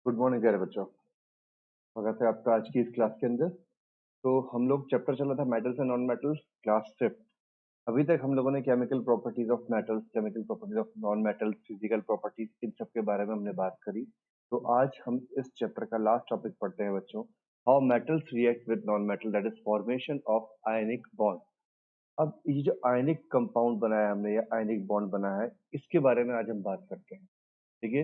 Good morning प्यारे बच्चों। स्वागत है आपका आज की इस क्लास के अंदर। तो हम लोग चैप्टर चल रहा था metals and non metals, class fifth. अभी तक हम लोगों ने chemical properties of metals, chemical properties of non metals, physical properties, इन सब के बारे में हमने बात करी। तो आज हम इस चैप्टर का लास्ट टॉपिक पढ़ते हैं बच्चों, how metals react with non metal, that is formation of ionic bond. अब ये जो आयनिक कंपाउंड बनाया हमने या आयनिक बॉन्ड बना है, इसके बारे में आज हम बात करते हैं। ठीक है,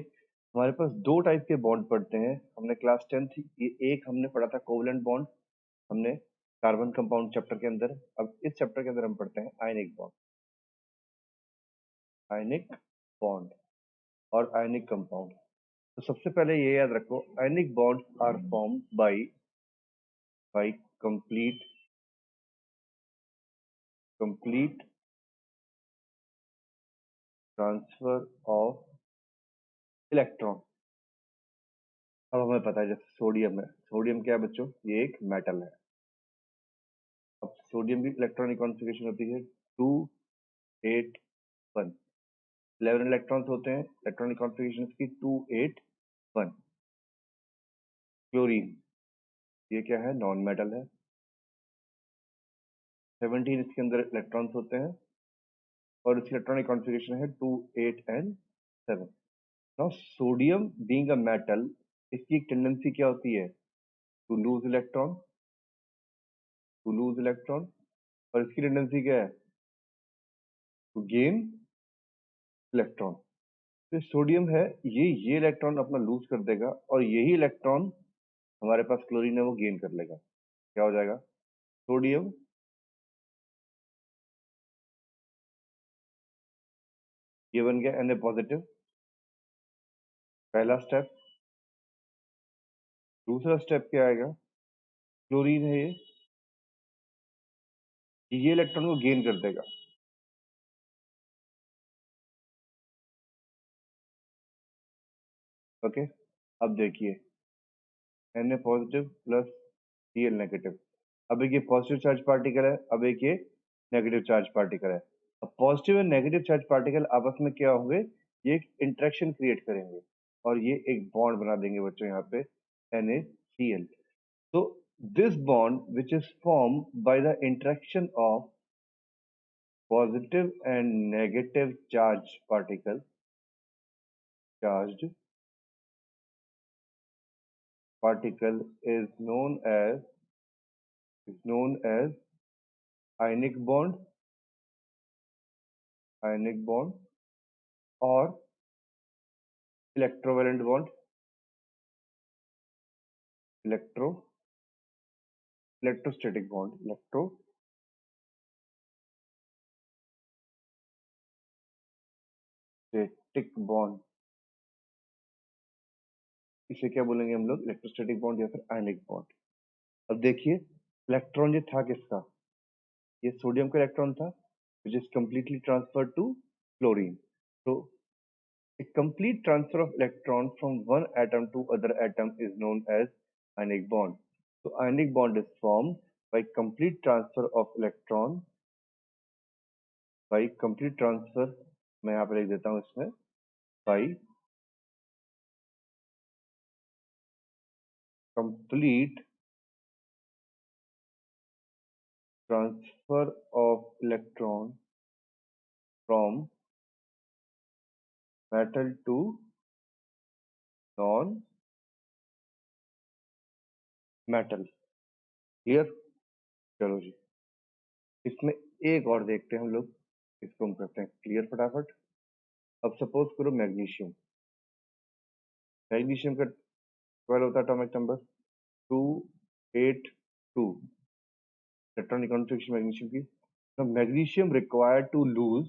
हमारे पास दो टाइप के बॉन्ड पढ़ते हैं। हमने क्लास 10th एक हमने पढ़ा था कोवलेंट बॉन्ड, हमने कार्बन कंपाउंड चैप्टर के अंदर। अब इस चैप्टर के अंदर हम पढ़ते हैं आयनिक बॉन्ड, आयनिक बॉन्ड और आयनिक कंपाउंड। तो सबसे पहले ये याद रखो, ionic bond are form by by complete complete transfer of electron. अब हमें पता है जैसे सोडियम है, सोडियम क्या है बच्चों, ये एक मेटल है। अब सोडियम की इलेक्ट्रॉनिक कॉन्फ़िगरेशन होती है 281, 11 इलेक्ट्रॉन्स होते हैं। इलेक्ट्रॉनिक कॉन्फ़िगरेशन की 281। क्लोरीन, ये क्या है, नॉन मेटल है। 17 इसके अंदर इलेक्ट्रॉन्स होते हैं और इसकी इलेक्ट्रॉनिक कॉन्फ़िगरेशन है 2 8 and 7। Now sodium being a metal, इसकी एक टेंडेंसी क्या होती है, to lose electron, to lose electron. और इसकी टेंडेंसी क्या है, टू गेन इलेक्ट्रॉन। तो सोडियम है, ये इलेक्ट्रॉन अपना लूज कर देगा और यही इलेक्ट्रॉन हमारे पास क्लोरीन है वो गेन कर लेगा। क्या हो जाएगा, सोडियम ये बन गया Na पॉजिटिव, पहला स्टेप। दूसरा स्टेप क्या आएगा, क्लोरीन है ये इलेक्ट्रॉन को गेन कर देगा। ओके, अब देखिए Na positive plus Cl negative. अब एक ये पॉजिटिव चार्ज पार्टिकल है, अब एक ये नेगेटिव चार्ज पार्टिकल है। अब positive and negative charge particle आपस में क्या होंगे, ये एक इंटरेक्शन क्रिएट करेंगे और ये एक बॉन्ड बना देंगे बच्चों यहाँ पे NaCl। So this bond which is formed by the interaction of positive and negative charge charged particle is known as ionic bond or electrovalent bond, electrostatic bond, electrostatic bond। इसे क्या बोलेंगे हम लोग, इलेक्ट्रोस्टैटिक बॉन्ड या फिर ionic bond. अब देखिए electron ये था किसका, ये सोडियम का इलेक्ट्रॉन था which is completely transferred to chlorine। So a complete transfer of electron from one atom to other atom is known as ionic bond। So ionic bond is formed by complete transfer of electron, by complete transfer, मैं यहाँ पे लिख देता हूँ इसमें, by complete transfer of electron from metal to non metal। Clear, चलो जी इसमें एक और देखते हैं हम लोग, इसको हम करते हैं क्लियर फटाफट। अब सपोज करो मैग्नीशियम, मैग्नीशियम का 12 होता है atomic number 282, electronic configuration magnesium की। तो magnesium required to lose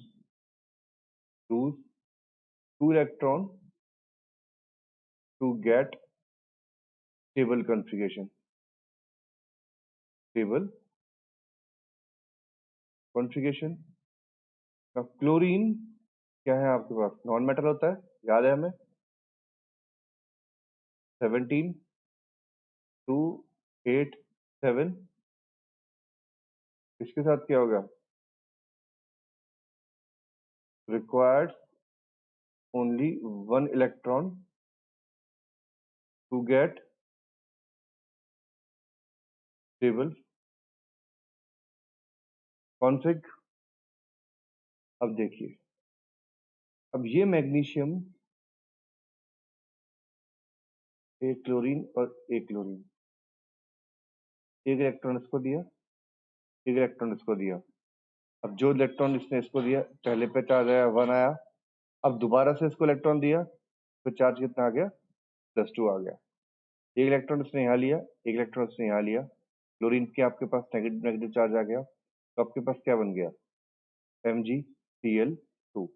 2 electron to get stable configuration, stable configuration. अब क्लोरीन क्या है आपके पास, नॉन मेटल होता है, याद है हमें, 17 287। इसके साथ क्या होगा, required only 1 electron to get stable config। अब देखिए, अब ये मैग्नीशियम, एक क्लोरीन और एक क्लोरीन, एक इलेक्ट्रॉन इसको दिया, एक इलेक्ट्रॉन इसको दिया। अब जो इलेक्ट्रॉन इसने इसको दिया, पहले पे चार्ज आया 1 आया, अब दोबारा से इसको इलेक्ट्रॉन दिया तो चार्ज कितना आ गया, +2 आ गया। एक इलेक्ट्रॉन इसने यहाँ लिया, एक इलेक्ट्रॉन इसने यहाँ लिया, क्लोरीन के आपके पास नेगेटिव नेगेटिव चार्ज आ गया, तो आपके पास क्या बन गया, MgCl2,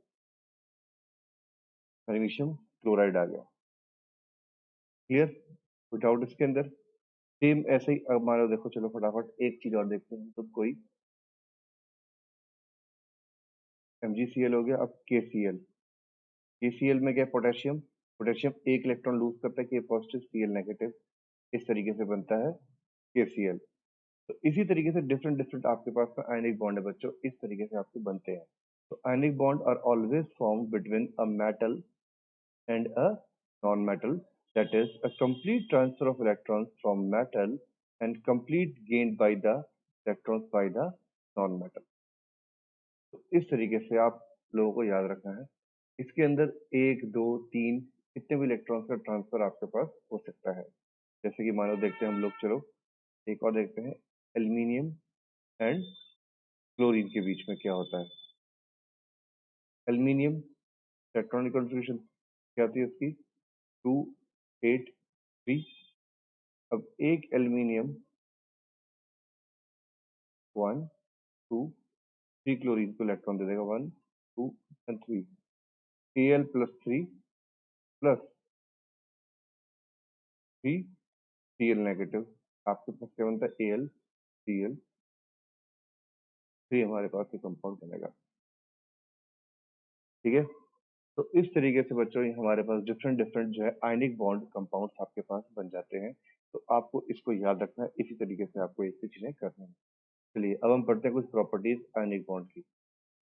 मैग्नीशियम क्लोराइड आ गया। क्लियर, विदाउट इसके अंदर सेम ऐसे ही। अब मान लो, देखो चलो फटाफट एक चीज और देखते हैं, तो कोई MgCl हो गया, अब KCl। KCl में क्या, पोटेशियम, पोटेशियम एक इलेक्ट्रॉन लूज करता है, K पॉजिटिव Cl नेगेटिव, इस तरीके से बनता है KCl। तो इसी तरीके से डिफरेंट डिफरेंट आपके पास में आयनिक बॉन्ड है बच्चों, इस तरीके से आपके बनते हैं। तो ionic bond are always formed between a metal and a non-metal, that is a complete transfer of electrons from metal and complete gained by the electrons by the non-metal। तो इस तरीके से आप लोगों को याद रखना है, इसके अंदर 1 2 3 कितने भी इलेक्ट्रॉन्स का ट्रांसफर आपके पास हो सकता है। जैसे कि मानो देखते हैं हम लोग, चलो एक और देखते हैं, एल्यूमिनियम एंड क्लोरीन के बीच में क्या होता है। एल्यूमिनियम इलेक्ट्रॉनिक कॉन्फ़िगरेशन क्या होती है उसकी, 2 8 3। अब एक एल्यूमिनियम 1 2 3 क्लोरीन को इलेक्ट्रॉन दे देगा, 1 2 and 3, Al+3 plus 3 Cl negative, आपके पास क्या बनता है, AlCl3 हमारे पास ये कंपाउंड बनेगा। ठीक है, तो इस तरीके से बच्चों ये हमारे पास डिफरेंट डिफरेंट जो है आयनिक बॉन्ड कंपाउंड्स आपके पास बन जाते हैं। तो आपको इसको याद रखना है, इसी तरीके से आपको एक चीजें करनी है। चलिए अब हम पढ़ते हैं कुछ प्रॉपर्टीज आयनिक बॉन्ड की।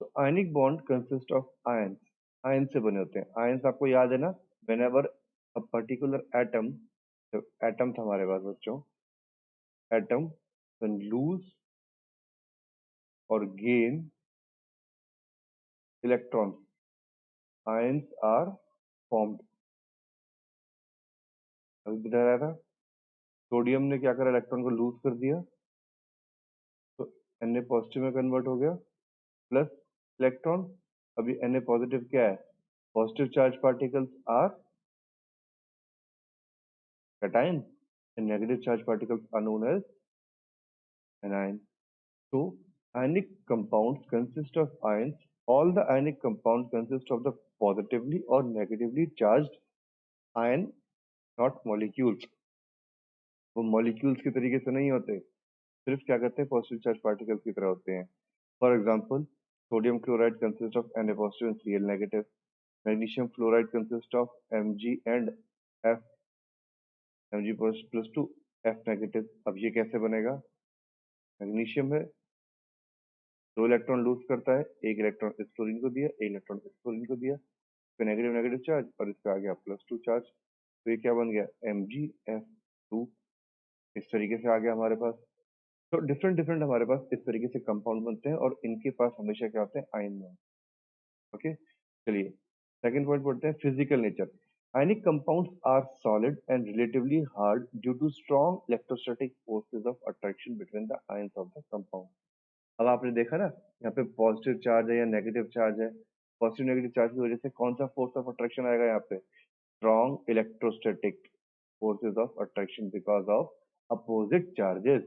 तो ionic bond consist of ions, ion से बने होते हैं। आयंस आपको याद है ना, व्हेनेवर अ पर्टिकुलर एटम, जो एटम था हमारे पास बच्चों, एटम व्हेन लूज और gain electrons, ions are formed. अभी बता रहा था, सोडियम ने क्या करा, इलेक्ट्रॉन को लूज कर दिया, तो Na पॉजिटिव में कन्वर्ट हो गया, प्लस इलेक्ट्रॉन। अभी Na पॉजिटिव क्या है, positive charge particles are cation and negative charge particles are known as anion। So ionic compounds consist of ions। All the ionic compounds consist of the positively or negatively charged ion, not molecules। वो molecules की तरीके से नहीं होते, सिर्फ क्या करते हैं, पॉजिटिव चार्ज पार्टिकल्स की तरह होते हैं। For example, sodium chloride consist of Na positive and Cl negative, magnesium fluoride consist of Mg and F, Mg plus two F negative. अब ये कैसे बनेगा, मैग्नीशियम है, 2 इलेक्ट्रॉन लूज करता है, एक इलेक्ट्रॉन इस क्लोरीन को दिया, एक इलेक्ट्रॉन इस क्लोरीन को दिया, फिर नेगेटिव नेगेटिव चार्ज और इस पे आ गया +2 चार्ज, तो ये क्या बन गया, MgF2। इस तरीके से आ गया हमारे पास। तो डिफरेंट डिफरेंट हमारे पास इस तरीके से कंपाउंड बनते हैं और इनके पास हमेशा क्या होते हैं, आयन में। ओके, चलिए सेकंड पॉइंट पढ़ते हैं, physical nature. Ionic compounds are solid and relatively hard due to strong electrostatic forces of attraction between the ions of the compound. अब आपने देखा ना, यहाँ पे पॉजिटिव चार्ज है या नेगेटिव चार्ज है, पॉजिटिव नेगेटिव चार्ज की वजह से कौन सा फोर्स ऑफ अट्रैक्शन आएगा, यहाँ पे strong electrostatic forces of attraction because of opposite charges.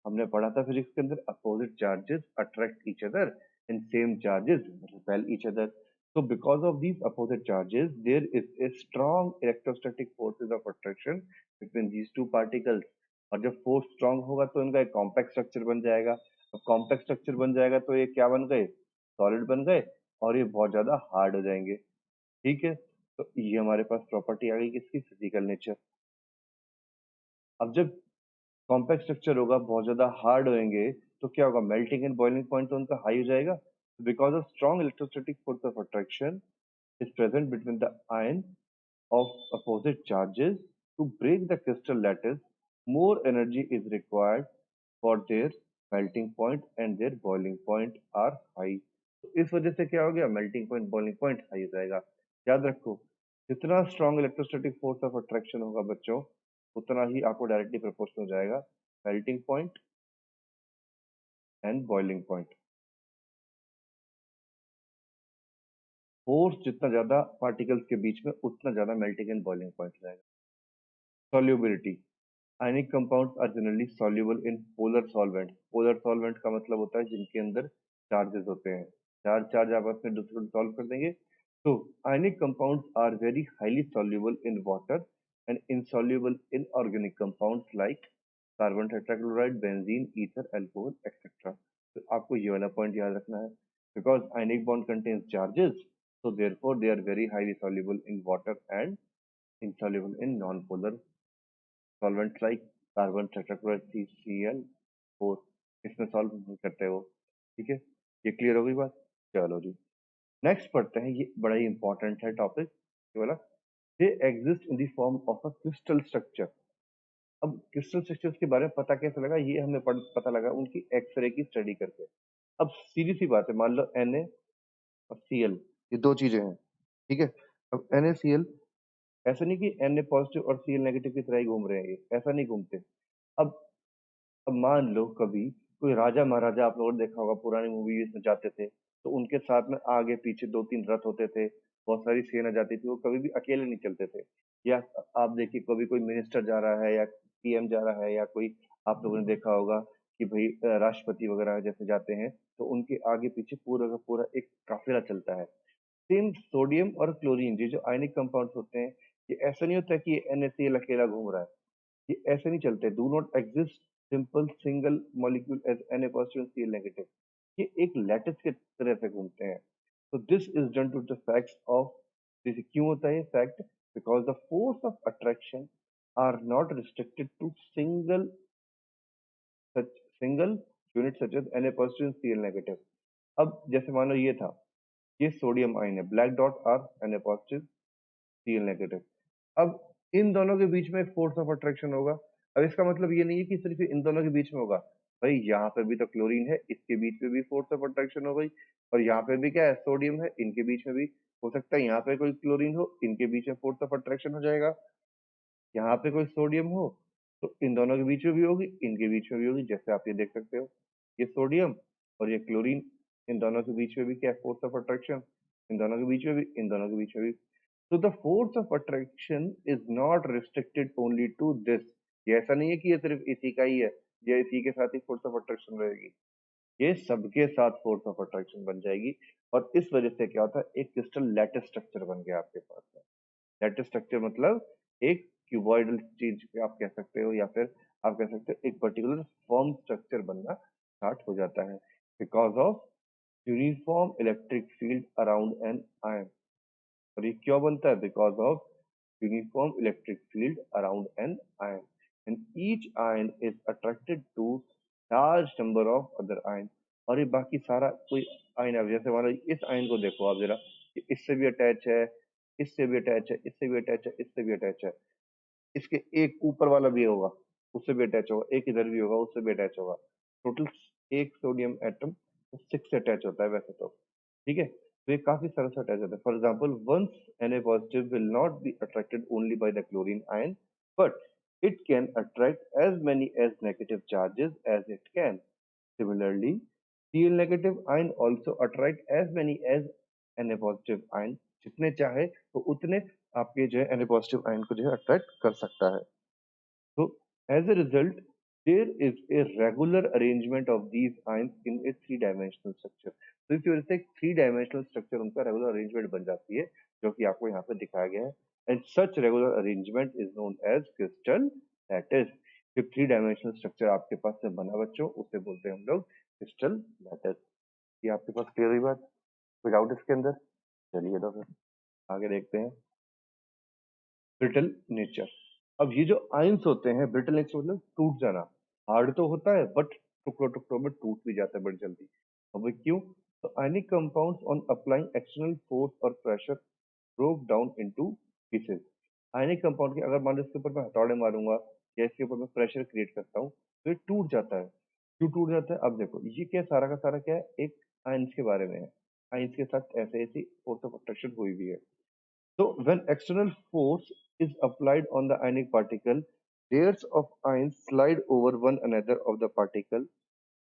हमने पढ़ा था फिजिक्स के अंदर, opposite charges attract each other and same charges repel each other. So because of these opposite charges, there is a strong electrostatic forces of attraction between these two particles। और जब force strong होगा तो इनका एक compact structure बन जाएगा। अब compact structure बन जाएगा तो ये क्या बन गए, सॉलिड बन गए, और ये बहुत ज्यादा हार्ड हो जाएंगे। ठीक है, तो ये हमारे पास प्रॉपर्टी आ गई किसकी, फिजिकल नेचर। अब जब कॉम्पैक्ट स्ट्रक्चर होगा, बहुत ज्यादा हार्ड होंगे, तो क्या होगा, मेल्टिंग एंड बॉइलिंग पॉइंट तो उनका हाई हो जाएगा। Because of strong electrostatic force of attraction is present between the ion of opposite charges to break the crystal lattice, more energy is required for their melting point and their boiling point are high. तो इस वजह से क्या हो गया, melting point boiling point high हो जाएगा। याद रखो, जितना strong electrostatic force of attraction होगा बच्चों, उतना ही आपको डायरेक्टली प्रोपोर्शनल हो जाएगा melting point and boiling point. Force जितना ज्यादा पार्टिकल्स के बीच में, उतना ज्यादा मेल्टिंग एंड बॉइलिंग पॉइंट रहेगा। Solubility, ionic compounds are generally soluble in polar solvent. Polar solvent का मतलब होता है जिनके अंदर चार्जेस होते हैं, चार चार्ज आपस में दूसरे को सॉल्व कर देंगे। तो ionic compounds are very highly soluble in water and insoluble in organic compounds like carbon tetrachloride, benzene, ether, alcohol etcetera. तो आपको ये वाला पॉइंट याद रखना है, because ionic bond contains charges, so therefore they are very highly soluble in water and insoluble in non-polar solvents like carbon tetrachloride CCl4। इसमें solve नहीं करते वो। ठीक है, ये क्लियर हो गई बात। चलो जी, नेक्स्ट पढ़ते हैं, ये बड़ा ही इंपॉर्टेंट है टॉपिक ये वाला। They exist in the form of a crystal structure. अब क्रिस्टल स्ट्रक्चर्स के बारे में पता कैसे लगा, ये हमें पता लगा उनकी एक्सरे की स्टडी करके। अब सीधी सी बात है, मान लो Na और Cl, ये दो चीजें हैं, ठीक है। अब NaCl, ऐसा नहीं कि Na पॉजिटिव और Cl नेगेटिव की तरह ही घूम रहे हैं, ये ऐसा नहीं घूमते। अब अब मान लो कभी कोई राजा महाराजा, आप लोगों ने देखा होगा पुरानी मूवीज में जाते थे, तो उनके साथ में आगे पीछे दो तीन रथ होते थे, बहुत सारी सेना जाती थी, वो कभी भी अकेले नहीं चलते थे। या आप देखिए कभी कोई मिनिस्टर जा रहा है या PM जा रहा है, या कोई आप लोगों ने देखा होगा कि भाई राष्ट्रपति वगैरह जैसे जाते हैं, तो उनके आगे पीछे पूरा का पूरा एक काफिला चलता है। सेम सोडियम और क्लोरीन, ये जो आयनिक कंपाउंड्स होते हैं, ये ऐसा नहीं होता कि ये NaCl अकेला घूम रहा है, ये ऐसे नहीं चलते। Do not exist simple single molecule as Na positive Cl negative, ये एक लैटिस के तरह से घूमते हैं। तो this is done to the facts of, जैसे क्यों होता है fact, because the force of attraction are not restricted to single unit such as Na positive Cl negative. अब जैसे मानो ये था, ये सोडियम आयन है, black dot are Na positive Cl negative. अब इन दोनों के बीच में फोर्स ऑफ अट्रैक्शन होगा। अब इसका मतलब ये नहीं है कि सिर्फ इन दोनों के बीच में होगा, भाई यहाँ पे भी तो क्लोरीन है, इसके बीच में भी फोर्स ऑफ अट्रैक्शन हो गई, और यहाँ पे भी क्या है, सोडियम है, इनके बीच में भी हो सकता है यहाँ पे कोई क्लोरीन हो, इनके बीच में फोर्स ऑफ अट्रैक्शन हो जाएगा। यहाँ पे कोई सोडियम हो तो इन दोनों के बीच में भी होगी, इनके बीच में भी होगी, जैसे आप ये देख सकते हो, ये सोडियम और ये क्लोरीन, इन दोनों के बीच में भी क्या है, फोर्स ऑफ अट्रैक्शन, इन दोनों के बीच में भी, इन दोनों के बीच में भी। तो the force of attraction is not restricted only to this. ये ऐसा नहीं है कि ये सिर्फ इसी का ही है, या इसी के साथ ही फोर्स ऑफ अट्रैक्शन रहेगी, ये सबके साथ फोर्स ऑफ अट्रैक्शन बन जाएगी। और इस वजह से क्या होता है, एक क्रिस्टल लैटिस स्ट्रक्चर बन गया आपके पास में। लैटिस स्ट्रक्चर मतलब एक क्यूबॉइडल चीज आप कह सकते हो, या फिर आप कह सकते हो एक पर्टिकुलर फॉर्म स्ट्रक्चर बनना स्टार्ट हो जाता है, because of uniform electric field around an ion. और ये क्यों बनता है, because of uniform electric field around an ion, and each ion is attracted to large number of other ion. और ये बाकी सारा कोई आयन है, जैसे मान लो इस आयन को देखो आप जरा, ये इससे भी अटैच है, इससे भी अटैच है, इससे भी अटैच है, इससे भी अटैच है, इसके एक ऊपर वाला भी होगा, उससे भी अटैच होगा, एक इधर भी होगा, उससे भी अटैच होगा। टोटल एक सोडियम एटम 6 से अटैच होता है वैसे तो, ठीक है। तो ये काफी सारे से अटैच होता है। For example, once Na positive will not be attracted only by the chlorine ion, but it can attract as many as negative charges as it can. Similarly, Cl negative ion also attract as many as Na positive ion, जितने चाहे तो उतने आपके जो है Na positive ion को जो है अट्रैक्ट कर सकता है। So, as a result, there is a regular arrangement of these ions in a three-dimensional structure. तो इसी वजह से एक थ्री डायमेंशनल स्ट्रक्चर उनका रेगुलर अरेंजमेंट बन जाती है, जो कि आपको यहाँ पे दिखाया गया है। And such regular arrangement is known as crystal lattice. जो थ्री डायमेंशनल स्ट्रक्चर आपके पास से बना बच्चों, उसे बोलते हैं हम लोग क्रिस्टल लैटिस। ये आपके पास क्लियर हुई बात, कोई डाउट इसके अंदर? चलिए तो फिर आगे देखते हैं। Brittle nature. अब ये जो आयंस होते हैं, ब्रिटल नेचर मतलब टूट जाना, हार्ड तो होता है बट टुकड़ों टुकड़ों में टूट भी जाता है बड़ी जल्दी। अब ये क्यों? तो ionic compounds on applying external force और pressure broke down into pieces. Ionic compound के अगर मान लो इसके ऊपर मैं हथौड़े मारूंगा या इसके ऊपर मैं प्रेशर क्रिएट करता हूँ तो ये टूट जाता है। क्यों टूट जाता है? अब देखो ये क्या सारा का सारा क्या है, एक आयंस के बारे में है। आयंस के साथ ऐसे ऐसी फोर्स ऑफ अट्रैक्शन हुई भी है। So when external force is applied on the ionic particle, pairs of ions slide over one another of the particle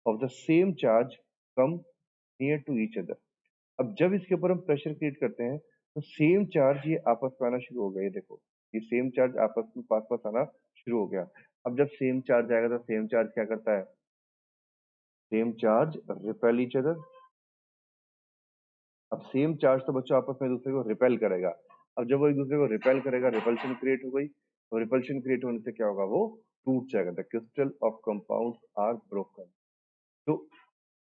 of the same charge come near to each other. अब जब इसके ऊपर हम pressure create करते हैं तो same charge ये आपस में आना शुरू हो गया। ये देखो ये सेम चार्ज आपस में पास पास आना शुरू हो गया। अब जब सेम चार्ज आएगा तो सेम चार्ज क्या करता है? Same charge repel each other. अब सेम चार्ज तो बच्चों आपस में एक दूसरे को रिपेल करेगा। अब जब वो एक दूसरे को रिपेल करेगा, रिपल्शन क्रिएट हो गई। तो रिपल्शन क्रिएट होने से क्या होगा? वो टूट जाएगा। The crystal of compounds are broken. तो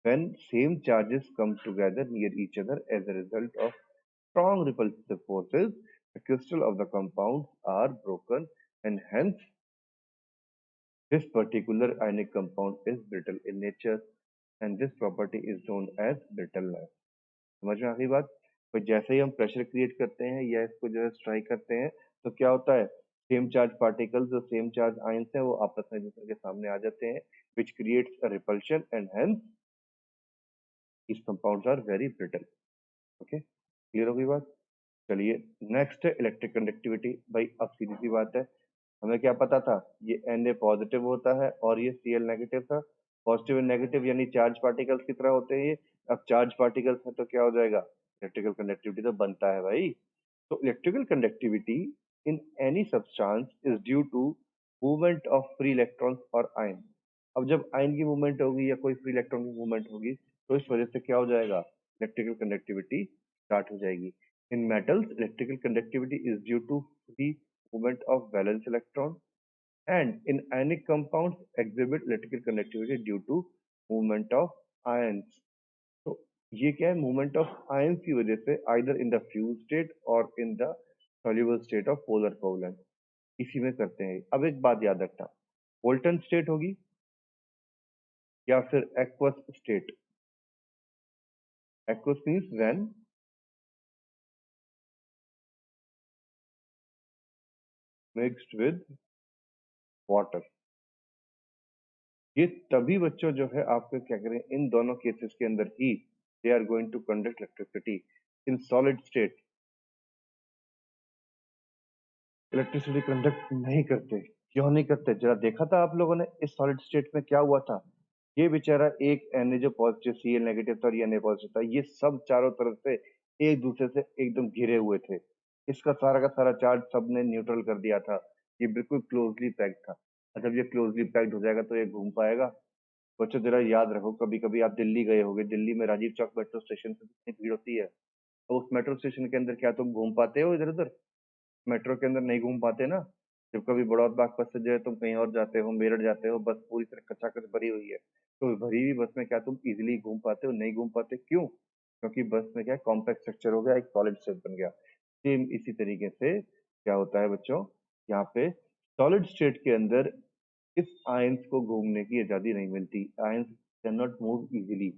when same charges come together near each other as a result of strong repulsive forces, the crystal of the compounds are broken and hence this particular ionic compound is brittle in nature and this property is known as brittleness. समझ में आ गई बात? तो जैसे ही हम pressure create करते हैं या इसको जो है स्ट्राइक करते हैं तो क्या होता है? सेम चार्ज पार्टिकल्स जो सेम चार्ज आयंस हैं वो आपस में एक दूसरे के सामने आ जाते हैं which creates a repulsion and hence these compounds are very brittle. Okay, clear हो गई बात? चलिए नेक्स्ट है इलेक्ट्रिक कंडक्टिविटी। भाई अब सीधी सी बात है, हमें क्या पता था? ये Na पॉजिटिव होता है और ये Cl नेगेटिव था। पॉजिटिव एंड नेगेटिव यानी चार्ज पार्टिकल्स की तरह होते हैं ये। अब चार्ज पार्टिकल्स है तो क्या हो जाएगा? इलेक्ट्रिकल कंडक्टिविटी तो बनता है भाई। तो electrical conductivity in any substance is due to movement of free electrons और आयन। अब जब आयन की मूवमेंट होगी या कोई फ्री इलेक्ट्रॉन की मूवमेंट होगी तो इस वजह से क्या हो जाएगा? इलेक्ट्रिकल कंडक्टिविटी स्टार्ट हो जाएगी। In metals, electrical conductivity is due to free movement of valence electron, and in ionic compounds exhibit electrical conductivity due to movement of ions. तो ये क्या है? movement of ions की वजह से either in the fused state or in the soluble state of polar covalent इसी में करते हैं। अब एक बात याद रखना, Molten state होगी या फिर aqueous state। Aqueous means when mixed with water। ये तभी बच्चों जो है आपके क्या करें, इन दोनों केसेस के अंदर ही they are going to conduct electricity. In solid state electricity conduct नहीं करते। क्यों नहीं करते? जरा देखा था आप लोगों ने इस सॉलिड स्टेट में क्या हुआ था? ये बेचारा एक Na जो पॉजिटिव Cl नेगेटिव था और ये Na पॉजिटिव था, ये सब चारों तरफ से एक दूसरे से एकदम घिरे हुए थे। इसका सारा का सारा चार्ज सबने न्यूट्रल कर दिया था। ये बिल्कुल क्लोजली पैक्ड था। और जब ये क्लोजली पैक्ड हो जाएगा तो ये घूम पाएगा? बच्चों जरा याद रखो, कभी कभी आप दिल्ली गए होगे, दिल्ली में राजीव चौक मेट्रो स्टेशन पे कितनी भीड़ होती है। तो उस मेट्रो स्टेशन के अंदर क्या तुम घूम पाते हो इधर उधर? मेट्रो के अंदर नहीं घूम पाते ना। जब कभी बड़ौत बागपत से जो है तुम कहीं और जाते हो, मेरठ जाते हो, बस पूरी तरह कचाकच भरी हुई है। तो भरी हुई बस में क्या तुम इजिली घूम पाते हो? नहीं घूम पाते। क्यों? क्योंकि बस में क्या कॉम्पैक्ट स्ट्रक्चर हो गया, एक सॉलिड स्टेट बन गया। सेम इसी तरीके से क्या होता है बच्चों, यहाँ पे सॉलिड स्टेट के अंदर इस आयंस को घूमने की आजादी नहीं मिलती। Ions can not move easily,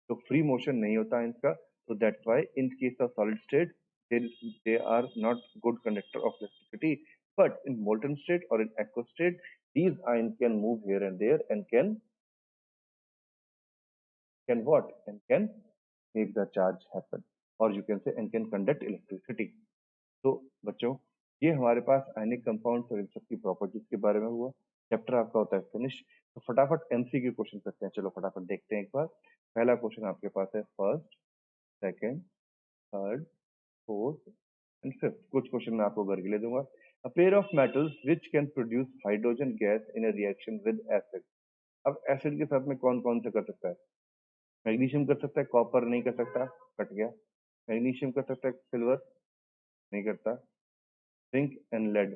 तो फ्री मोशन नहीं होता आयंस का। तो that's why in case of solid state they are not good conductor of electricity, but in molten state or in aqueous state these ions can move here and there and can what and can make the charge happen, or you can say and can conduct electricity। तो बच्चों ये हमारे पास ionic compounds और इन सब की properties के बारे में हुआ। चैप्टर आपका होता है फिनिश। तो फटाफट एमसीक्यू क्वेश्चन करते हैं। चलो फटाफट देखते हैं एक बार। पहला क्वेश्चन आपके पास है first, second, third, fourth and fifth. कुछ क्वेश्चन मैं आपको करके ले दूंगा। A pair of metals which can produce hydrogen gas in a reaction with acid. अब एसिड के साथ में कौन कौन से कर सकता है? मैग्नीशियम कर सकता है, कॉपर नहीं कर सकता, कट गया। मैग्नीशियम कर सकता है, सिल्वर नहीं करता, जिंक एंड लेड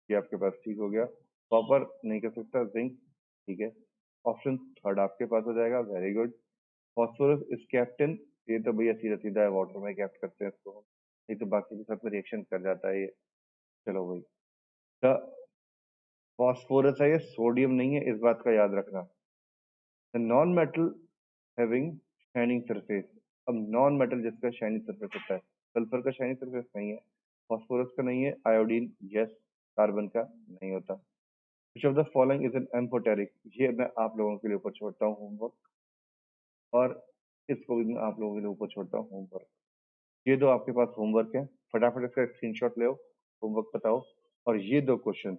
ये आपके पास ठीक हो गया। कॉपर नहीं कर सकता, जिंक ठीक है। ऑप्शन थर्ड आपके पास हो जाएगा, very good. Phosphorus is kept in, ये तो भैया सीधा सीधा है, वाटर में केप्ट करते हैं इसको, नहीं तो बाकी के साथ में रिएक्शन कर जाता है ये। चलो भाई, द फॉस्फोरस है, ये सोडियम नहीं है, इस बात का याद रखना। The non metal having shining surface. अब नॉन मेटल जिसका शाइनिंग सरफेस होता है, सल्फर का शाइनिंग सरफेस नहीं है, फॉस्फोरस का नहीं है, आयोडीन यस, कार्बन का नहीं होता। Which of the following is an amphoteric, ये मैं आप लोगों के लिए ऊपर छोड़ता हूँ होमवर्क, और इसको भी मैं आप लोगों के लिए ऊपर छोड़ता हूँ होमवर्क। ये दो आपके पास होमवर्क है, फटाफट इसका स्क्रीनशॉट ले, होमवर्क बताओ। और ये दो क्वेश्चन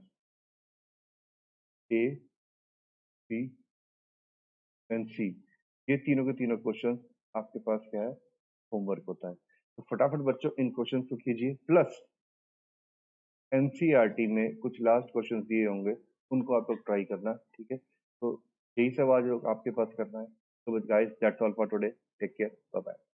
ए, बी एंड सी, ये तीनों के तीनों क्वेश्चन आपके पास क्या है, होमवर्क होता है। तो फटाफट बच्चों इन क्वेश्चन को कीजिए, प्लस एनसीईआरटी में कुछ लास्ट क्वेश्चन दिए होंगे, उनको आप लोग ट्राई करना, ठीक है। तो यही सब आज आपके पास करना है। तो guys that's all for today, take care, bye bye.